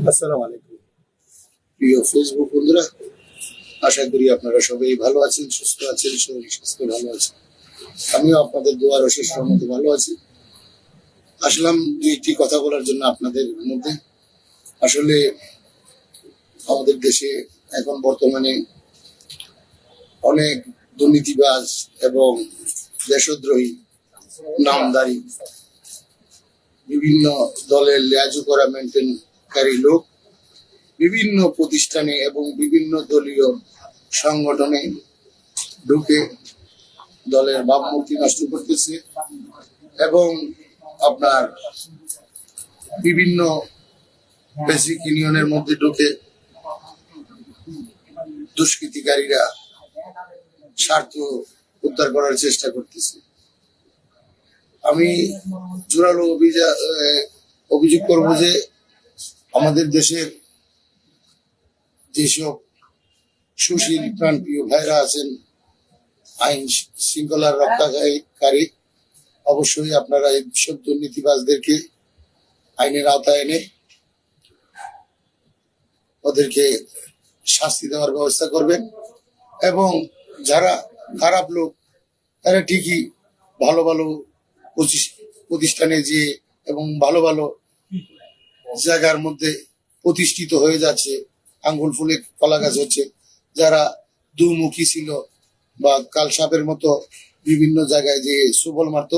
আসসালামু আলাইকুম প্রিয় ফেসবুক বন্ধুরা, আশা করি আপনারা সবাই ভালো আছেন, সুস্থ আছেন, শরীর স্বাস্থ্য ভালো আছে। আমিও আপনাদের দোয়ার অশেষ রহমতে ভালো আছি। আসলাম দুইটি কথা বলার জন্য আপনাদের মধ্যে। আসলে আমাদের দেশে এখন বর্তমানে অনেক দুর্নীতিবাজ এবং দেশদ্রোহী নামধারী বিভিন্ন দলের লেজু করা মেনটেনকারী লোক বিভিন্ন প্রতিষ্ঠানে এবং বিভিন্ন দলীয় সংগঠনে ঢুকে দলের ভাবমূর্তি নষ্ট করতেছে এবং আপনার বিভিন্ন বেসিক ইউনিয়নের মধ্যে ঢুকে দুষ্কৃতিকারীরা স্বার্থ উদ্ধার করার চেষ্টা করতেছে। আমি জোরালো অভিযোগ করবো যে আমাদের দেশের যেসব সুশীল প্রাণপ্রিয় ভাইরা আছেন, আইন শৃঙ্খলার রক্ষাকারী, অবশ্যই আপনারা এই সব দুর্নীতিবাজদেরকে আইনের আওতায় এনে ওদেরকে শাস্তি দেওয়ার ব্যবস্থা করবেন। এবং যারা খারাপ লোক তারা ঠিকই ভালো ভালো প্রতিষ্ঠানে যে এবং ভালো ভালো জায়গার মধ্যে প্রতিষ্ঠিত হয়ে যাচ্ছে, আঙ্গুল ফুলে কলা গাছ হচ্ছে। যারা দুমুখী ছিল বা কাল সাপের মতো বিভিন্ন জায়গায় যে সুবল মারত,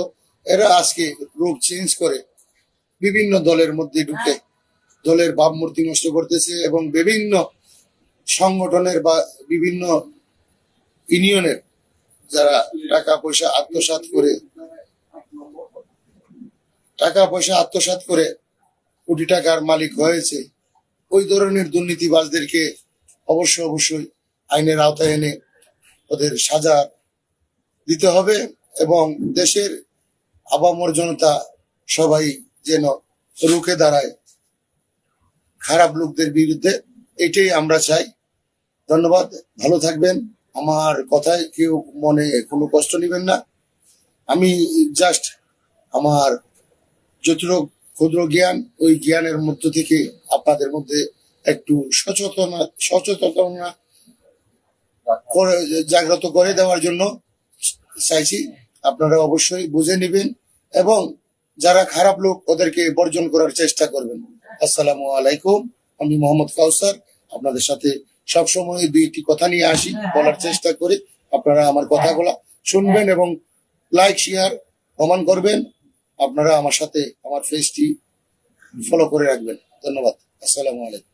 এরা আজকে রূপ চেঞ্জ করে বিভিন্ন দলের মধ্যে ঢুকে দলের ভাবমূর্তি নষ্ট করতেছে এবং বিভিন্ন সংগঠনের বা বিভিন্ন ইউনিয়নের যারা টাকা পয়সা আত্মসাৎ করে কোটি টাকার মালিক হয়েছে, ওই ধরনের দুর্নীতিবাজদেরকে অবশ্যই আইনের আওতায় এনে ওদের সাজা দিতে হবে এবং দেশের আপামর জনতা সবাই যেন রুখে দাঁড়ায় খারাপ লোকদের বিরুদ্ধে। এটাই আমরা চাই। ধন্যবাদ, ভালো থাকবেন। আমার কথায় কেউ মনে কোনো কষ্ট নেবেন না। আমি জাস্ট আমার যতটুকু ক্ষুদ্র জ্ঞান, ওই জ্ঞানের মধ্য থেকে আপনাদের মধ্যে একটু সচেতনতা জাগ্রত করে দেওয়ার জন্য চাইছি। আপনারা অবশ্যই বুঝে নেবেন এবং যারা খারাপ লোক ওদেরকে বর্জন করার চেষ্টা করবেন। আসসালামু আলাইকুম, আমি মোহাম্মদ কাউসার। আপনাদের সাথে সবসময় দুইটি কথা নিয়ে আসি, বলার চেষ্টা করি। আপনারা আমার কথাগুলা শুনবেন এবং লাইক শেয়ার কমেন্ট করবেন। আপনারা আমার সাথে আমার ফেসটি ফলো করে রাখবেন। ধন্যবাদ। আসসালামু আলাইকুম।